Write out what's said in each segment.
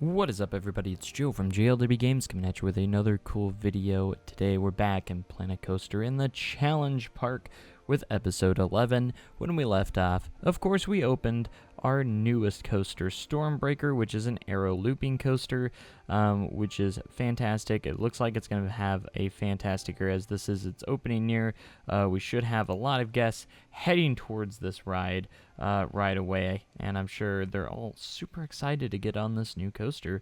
What is up, everybody? It's Joe from JLW Games coming at you with another cool video. Today we're back in Planet Coaster in the Challenge Park with episode 11. When we left off, of course, we opened our newest coaster, Stormbreaker, which is an arrow looping coaster, which is fantastic. It looks like it's going to have a fantastic year as this is its opening year. We should have a lot of guests heading towards this ride right away, and I'm sure they're all super excited to get on this new coaster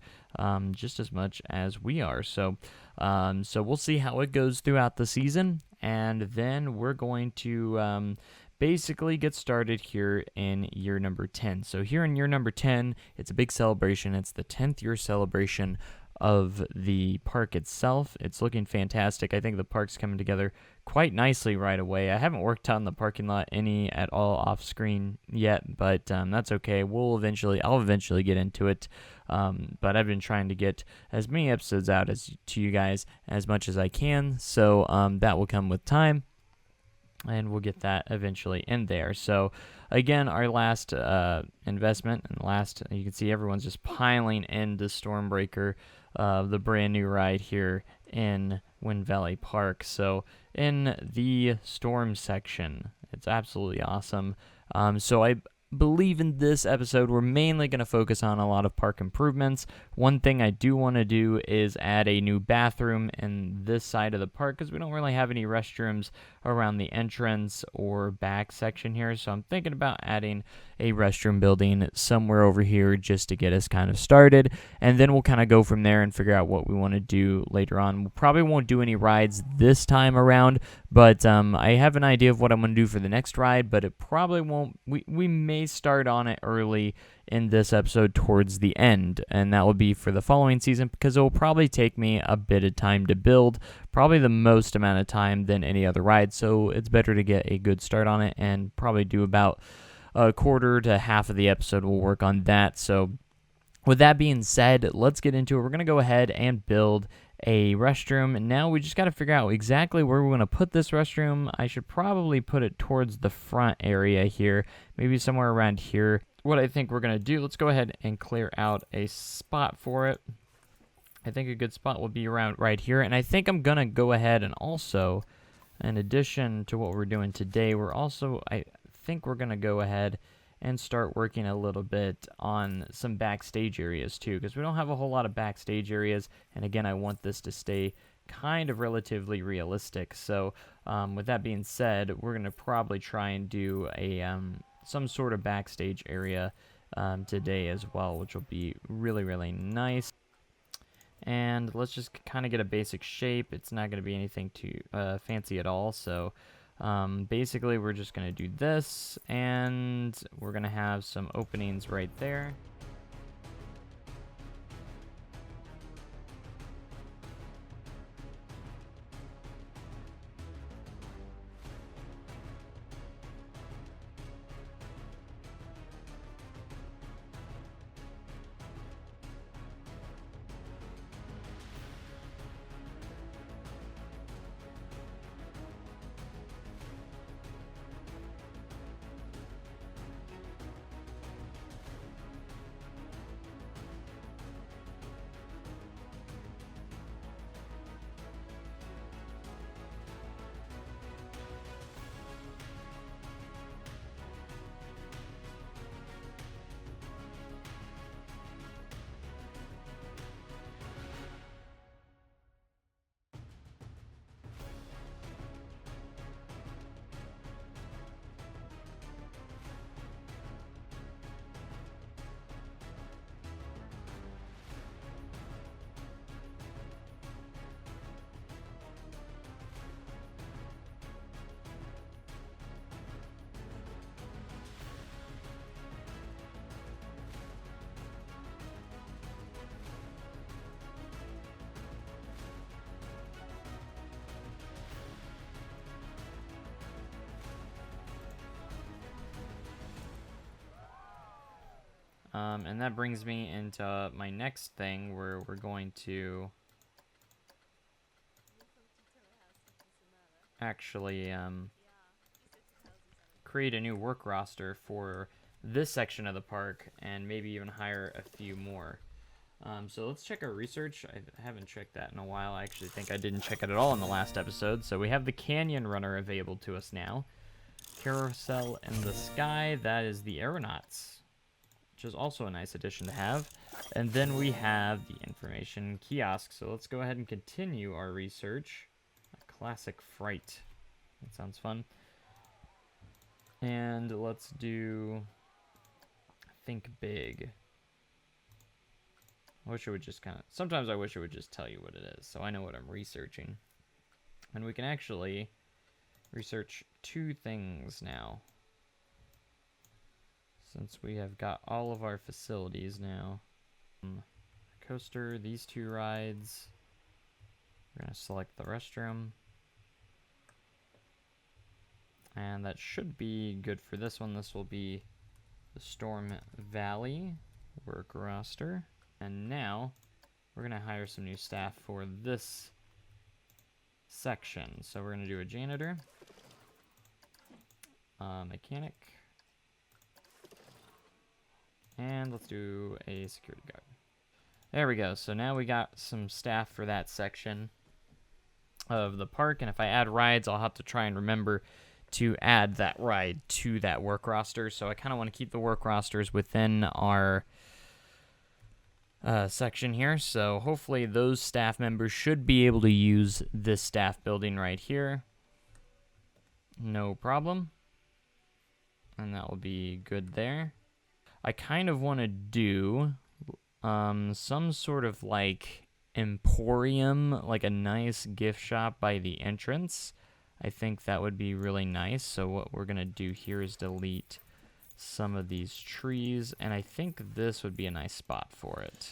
just as much as we are. So we'll see how it goes throughout the season, and then we're going to basically get started here in year number 10. So here in year number 10, it's a big celebration. It's the 10th year celebration of the park itself. It's looking fantastic. I think the park's coming together quite nicely right away. I haven't worked on the parking lot any at all off screen yet, but that's okay. I'll eventually get into it. But I've been trying to get as many episodes out to you guys as much as I can. So that will come with time, and we'll get that eventually in there. So again, our last investment, and you can see everyone's just piling into Stormbreaker, the brand new ride here in Wind Valley Park. So in the storm section, it's absolutely awesome. So I believe in this episode we're mainly going to focus on a lot of park improvements. One thing I do want to do is add a new bathroom in this side of the park, because we don't really have any restrooms around the entrance or back section here. So I'm thinking about adding a restroom building somewhere over here just to get us kind of started, and then we'll kind of go from there and figure out what we want to do later on. We probably won't do any rides this time around, but I have an idea of what I'm going to do for the next ride, but it probably won't. We may start on it early in this episode towards the end, and that will be for the following season, because it will probably take me a bit of time to build, probably the most amount of time than any other ride. So it's better to get a good start on it and probably do about a quarter to half of the episode we'll work on that. So with that being said, let's get into it. We're going to go ahead and build a restroom, and now we just got to figure out exactly where we're going to put this restroom. I should probably put it towards the front area here, maybe somewhere around here. What I think we're going to do, let's go ahead and clear out a spot for it. I think a good spot will be around right here, and I think I'm going to go ahead and also, in addition to what we're doing today, I think we're going to go ahead and start working a little bit on some backstage areas too, because we don't have a whole lot of backstage areas, and again, I want this to stay kind of relatively realistic. So with that being said, we're going to probably try and do a some sort of backstage area today as well, which will be really, really nice. And let's just kind of get a basic shape. It's not going to be anything too fancy at all. So basically, we're just going to do this, and we're going to have some openings right there. And that brings me into my next thing, where we're going to actually create a new work roster for this section of the park, and maybe even hire a few more. So let's check our research. I haven't checked that in a while. I actually think I didn't check it at all in the last episode. So we have the Canyon Runner available to us now. Carousel in the Sky, that is the Aeronauts, which is also a nice addition to have. And then we have the Information Kiosk. So let's go ahead and continue our research. A Classic Fright. That sounds fun. And let's do Think Big. I wish it would just sometimes I wish it would just tell you what it is, so I know what I'm researching. And we can actually research 2 things now, since we have got all of our facilities now. Coaster, these 2 rides. We're going to select the restroom. And that should be good for this one. This will be the Storm Valley work roster. And now we're going to hire some new staff for this section. So we're going to do a janitor, mechanic, and let's do a security guard. There we go. So now we got some staff for that section of the park. And if I add rides, I'll have to try and remember to add that ride to that work roster. So I kind of want to keep the work rosters within our section here. So hopefully those staff members should be able to use this staff building right here. No problem. And that will be good there. I kind of want to do some sort of like emporium, like a nice gift shop by the entrance. I think that would be really nice. So what we're going to do here is delete some of these trees, and I think this would be a nice spot for it.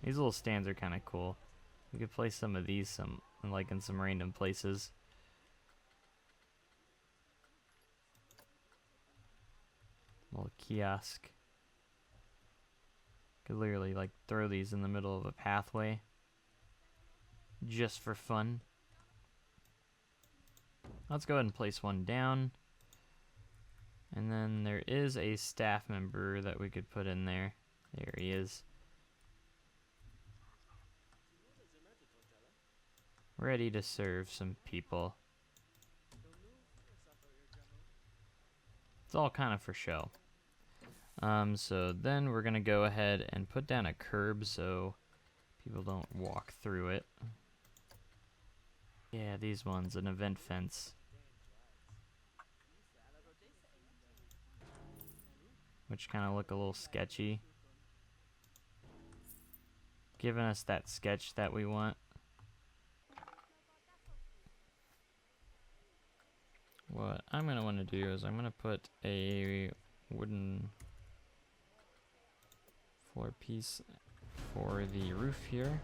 These little stands are kind of cool. We could place some of these in some random places. Little kiosk. Could literally like throw these in the middle of a pathway just for fun. Let's go ahead and place one down. And then there is a staff member that we could put in there. There he is. Ready to serve some people. It's all kind of for show. So then we're gonna go ahead and put down a curb so people don't walk through it. Yeah, these ones, an event fence. Which kind of look a little sketchy. Giving us that sketch that we want. What I'm going to want to do is I'm going to put a wooden floor piece for the roof here.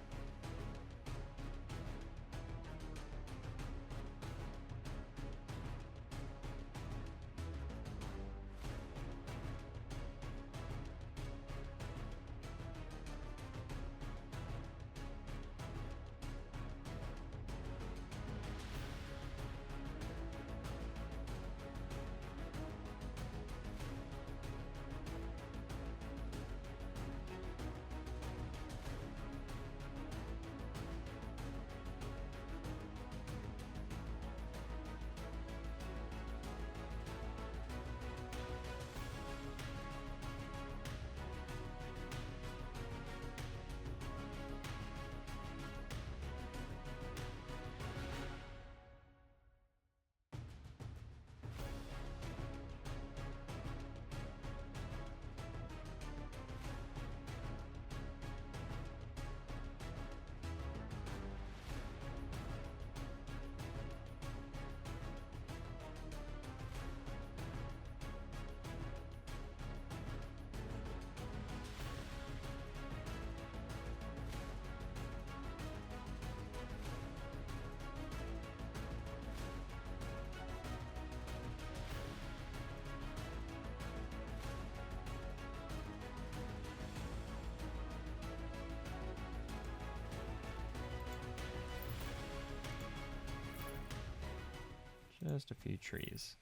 Just a few trees.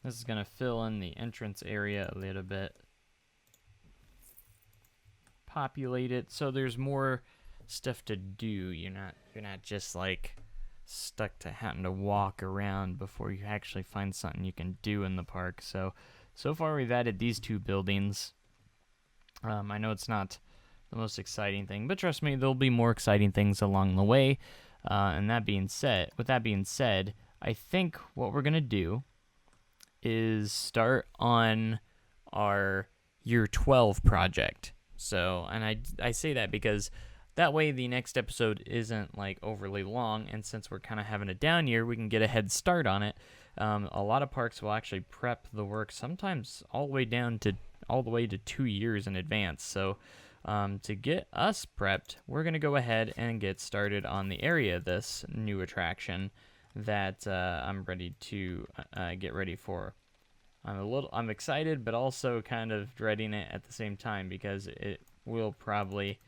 This is going to fill in the entrance area a little bit. Populate it so there's more stuff to do. You're not just like stuck to having to walk around before you actually find something you can do in the park. So far we've added these two buildings. I know it's not the most exciting thing, but trust me, there'll be more exciting things along the way. And with that being said, I think what we're gonna do is start on our year 12 project. So, and I say that because that way the next episode isn't like overly long, and since we're kind of having a down year, we can get a head start on it. A lot of parks will actually prep the work sometimes all the way to 2 years in advance. So to get us prepped, we're going to go ahead and get started on the area of this new attraction that I'm ready to get ready for. I'm excited, but also kind of dreading it at the same time because it will probably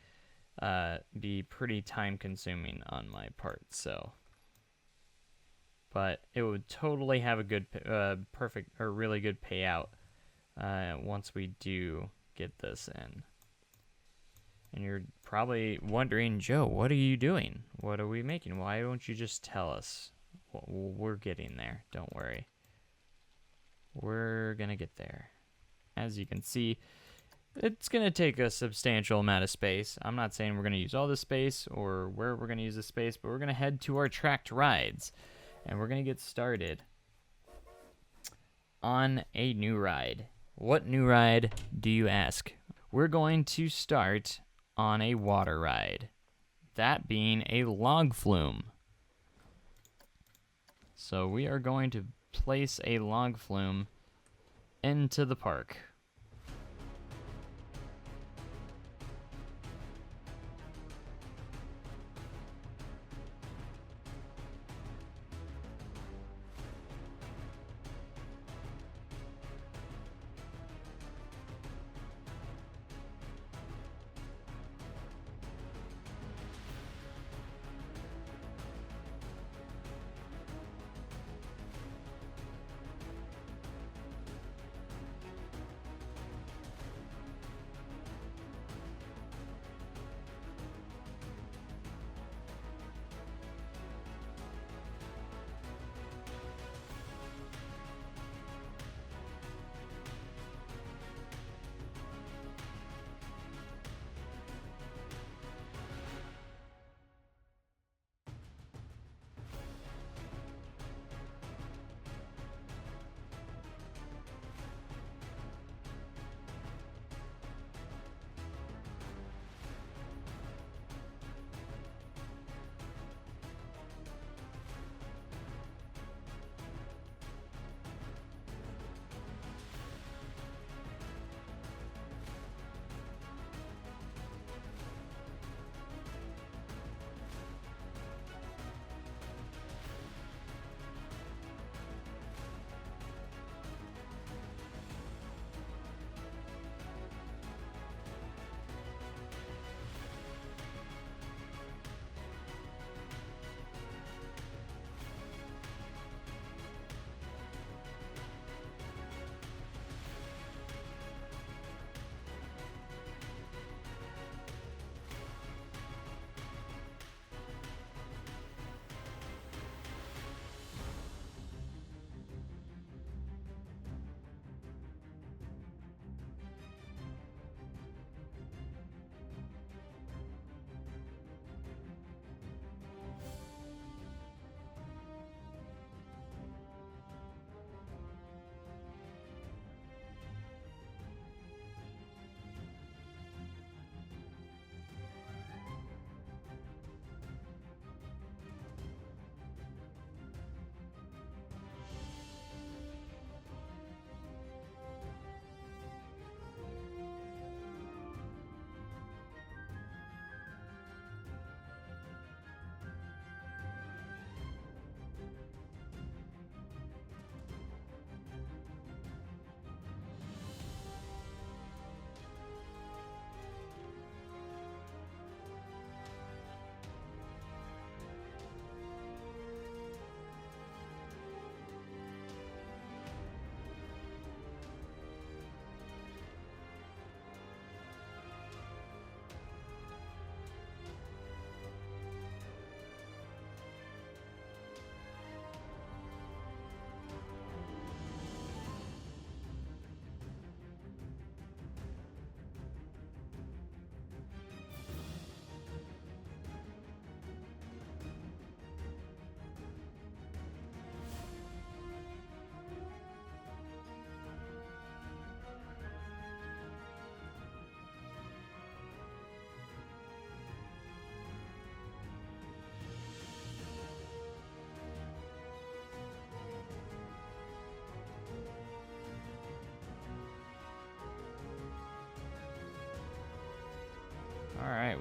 be pretty time consuming on my part. So, but it would totally have a good, really good payout once we do get this in. And you're probably wondering, Joe, what are you doing? What are we making? Why don't you just tell us? We're getting there. Don't worry. We're going to get there. As you can see, it's going to take a substantial amount of space. I'm not saying we're going to use all the space or where we're going to use the space, but we're going to head to our tracked rides. And we're going to get started on a new ride. What new ride, do you ask? We're going to start on a water ride, that being a log flume. So we are going to place a log flume into the park.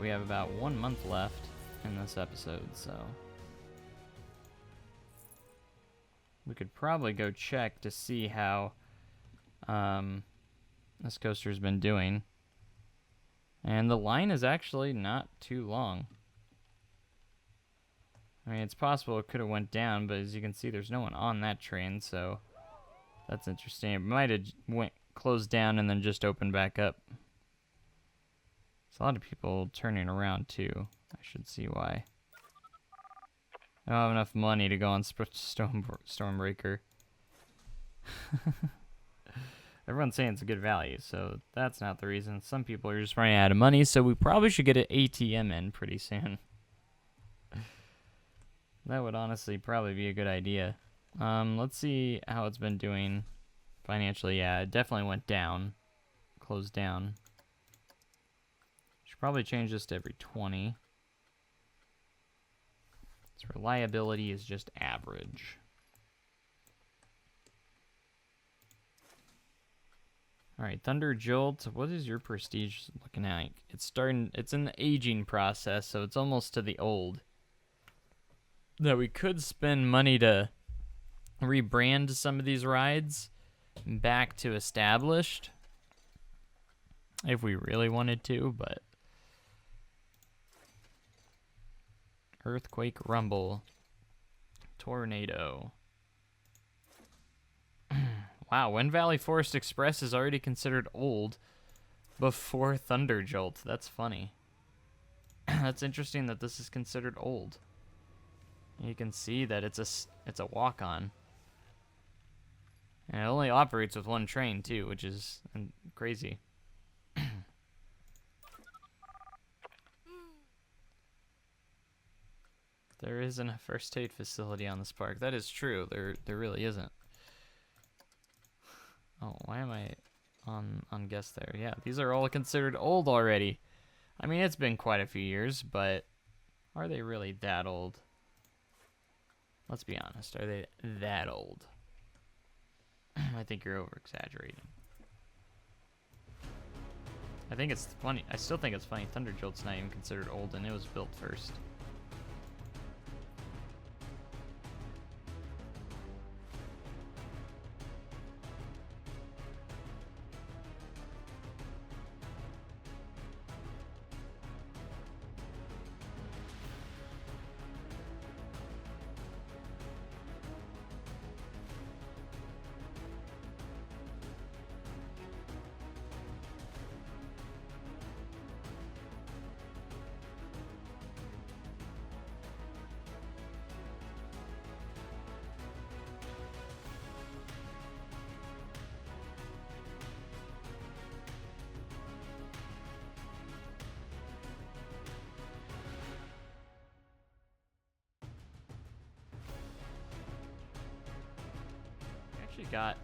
We have about 1 month left in this episode, so we could probably go check to see how this coaster's been doing. And the line is actually not too long. I mean, it's possible it could have went down, but as you can see, there's no one on that train, so that's interesting. It might have closed down and then just opened back up. There's a lot of people turning around, too. I should see why. I don't have enough money to go on Stormbreaker. Everyone's saying it's a good value, so that's not the reason. Some people are just running out of money, so we probably should get an ATM in pretty soon. That would honestly probably be a good idea. Let's see how it's been doing financially. Yeah, it definitely went down. Closed down. Should probably change this to every 20. Its reliability is just average. Alright, Thunder Jolt, what is your prestige looking like? It's in the aging process, so it's almost to the old. That we could spend money to rebrand some of these rides back to established. If we really wanted to, but... Earthquake Rumble. Tornado. Wow, Wind Valley Forest Express is already considered old before Thunder Jolt. That's funny. That's interesting that this is considered old. You can see that it's a walk-on. And it only operates with one train, too, which is crazy. There isn't a first aid facility on this park. That is true. There really isn't. Oh, why am I on guess there? Yeah, these are all considered old already. I mean, it's been quite a few years, but are they really that old? Let's be honest. Are they that old? I think you're over-exaggerating. I think it's funny. I still think it's funny. Thunder Jolt's not even considered old, and it was built first. Got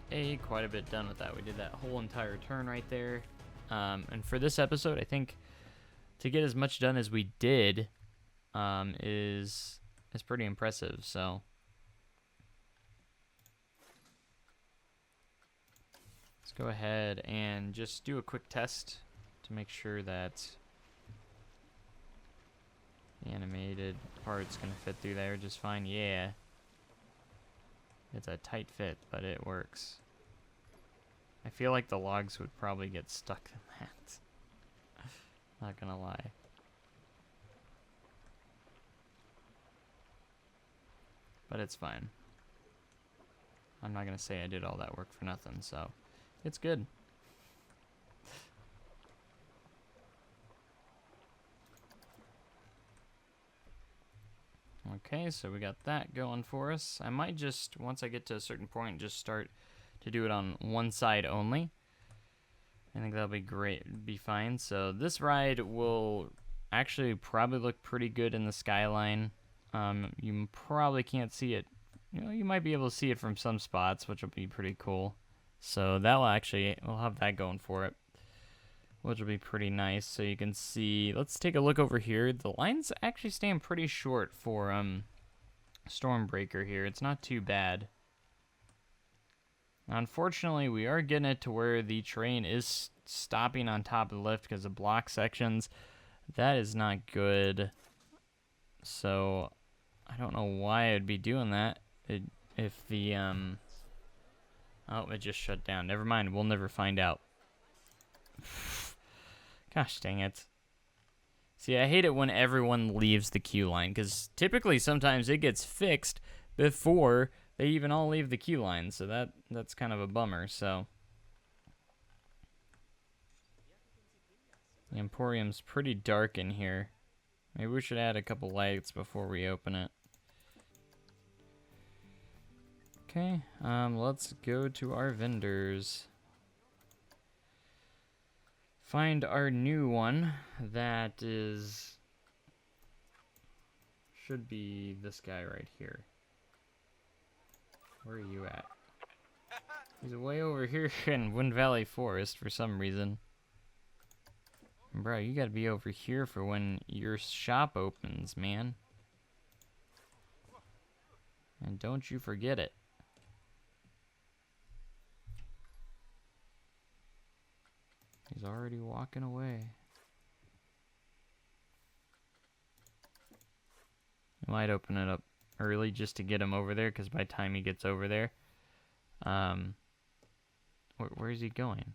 quite a bit done with that. We did that whole entire turn right there. And for this episode, I think to get as much done as we did is pretty impressive. So let's go ahead and just do a quick test to make sure that the animated part's gonna fit through there just fine. Yeah. It's a tight fit, but it works. I feel like the logs would probably get stuck in that. Not gonna lie. But it's fine. I'm not gonna say I did all that work for nothing, so it's good. Okay, so we got that going for us. I might just, once I get to a certain point, just start to do it on one side only. I think that'll be great, be fine. So this ride will actually probably look pretty good in the skyline. You probably can't see it. You know, you might be able to see it from some spots, which will be pretty cool. So that'll actually, we'll have that going for it, which will be pretty nice. So you can see, let's take a look over here. The lines actually stand pretty short for Stormbreaker here. It's not too bad. Now, unfortunately, we are getting it to where the train is stopping on top of the lift because of block sections That is not good. So I don't know why I'd be doing that. If the oh, it just shut down. Never mind. We'll never find out. Gosh dang it. See, I hate it when everyone leaves the queue line, because typically sometimes it gets fixed before they even all leave the queue line, so that's kind of a bummer. So the Emporium's pretty dark in here. Maybe we should add a couple lights before we open it. Okay, let's go to our vendors. Find our new one. That should be this guy right here. Where are you at? He's way over here in Wind Valley Forest for some reason. Bro, you gotta be over here for when your shop opens, man. And don't you forget it. He's already walking away. I might open it up early just to get him over there, because by the time he gets over there, where is he going?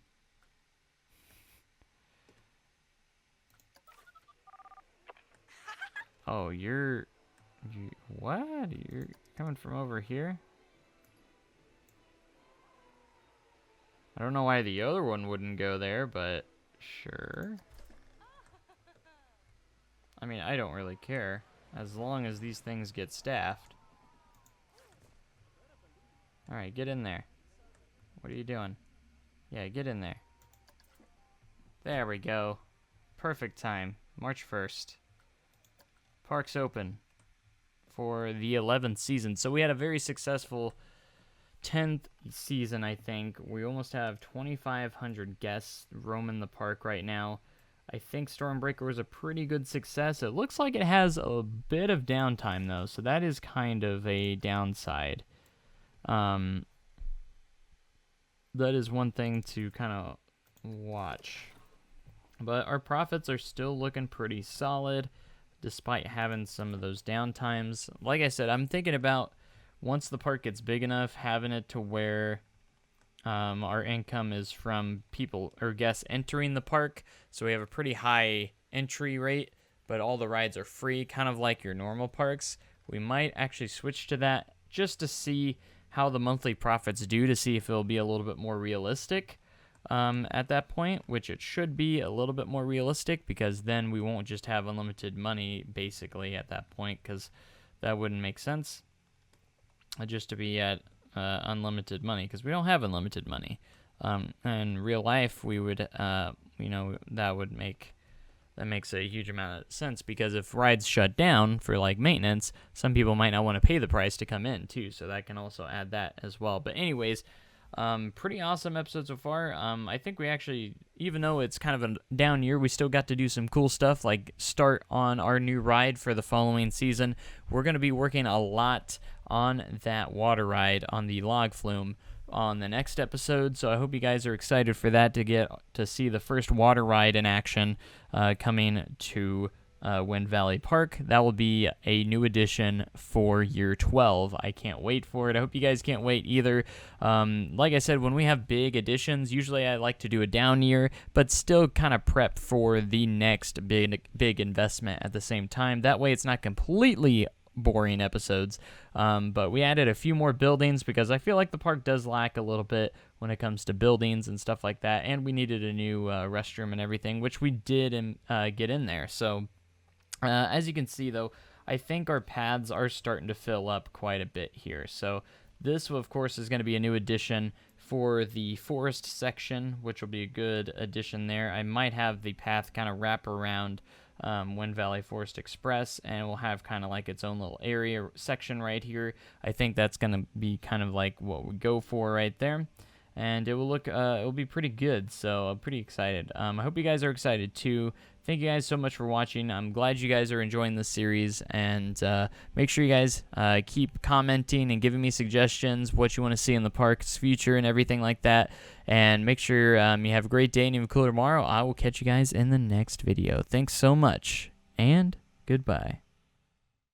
Oh, what? You're coming from over here? I don't know why the other one wouldn't go there, but sure. I mean, I don't really care, as long as these things get staffed. Alright, get in there. What are you doing? Yeah, get in there. There we go. Perfect time. March 1st. Park's open for the 11th season. So we had a very successful 10th season, I think. We almost have 2,500 guests roaming the park right now. I think Stormbreaker was a pretty good success. It looks like it has a bit of downtime, though, so that is kind of a downside. That is one thing to kind of watch. But our profits are still looking pretty solid, despite having some of those downtimes. Like I said, I'm thinking about, once the park gets big enough, having it to where our income is from people or guests entering the park. So we have a pretty high entry rate, but all the rides are free, kind of like your normal parks. We might actually switch to that just to see how the monthly profits do, to see if it'll be a little bit more realistic at that point, which it should be a little bit more realistic, because then we won't just have unlimited money basically at that point, because that wouldn't make sense just to be at unlimited money, because we don't have unlimited money. In real life, we would, that makes a huge amount of sense, because if rides shut down for like maintenance, some people might not want to pay the price to come in too, so that can also add that as well. But anyways, pretty awesome episode so far. I think we actually, even though it's kind of a down year, we still got to do some cool stuff, like start on our new ride for the following season. We're going to be working a lot on that water ride on the log flume on the next episode, so I hope you guys are excited for that, to get to see the first water ride in action coming to Wind Valley Park. That will be a new addition for year 12. I can't wait for it. I hope you guys can't wait either. Like I said, when we have big additions, usually I like to do a down year, but still kind of prep for the next big investment at the same time. That way it's not completely boring episodes. But we added a few more buildings, because I feel like the park does lack a little bit when it comes to buildings and stuff like that, and we needed a new restroom and everything, which we did get in there. So as you can see, though, I think our paths are starting to fill up quite a bit here. So this, of course, is going to be a new addition for the forest section, which will be a good addition there. I might have the path kind of wrap around Wind Valley Forest Express, and we'll have kind of like its own little area section right here. I think that's going to be kind of like what we go for right there. and it will be pretty good. So I'm pretty excited. I hope you guys are excited too. Thank you guys so much for watching. I'm glad you guys are enjoying this series, and make sure you guys keep commenting and giving me suggestions, what you want to see in the park's future and everything like that. And make sure you have a great day and even cooler tomorrow. I will catch you guys in the next video. Thanks so much, and goodbye.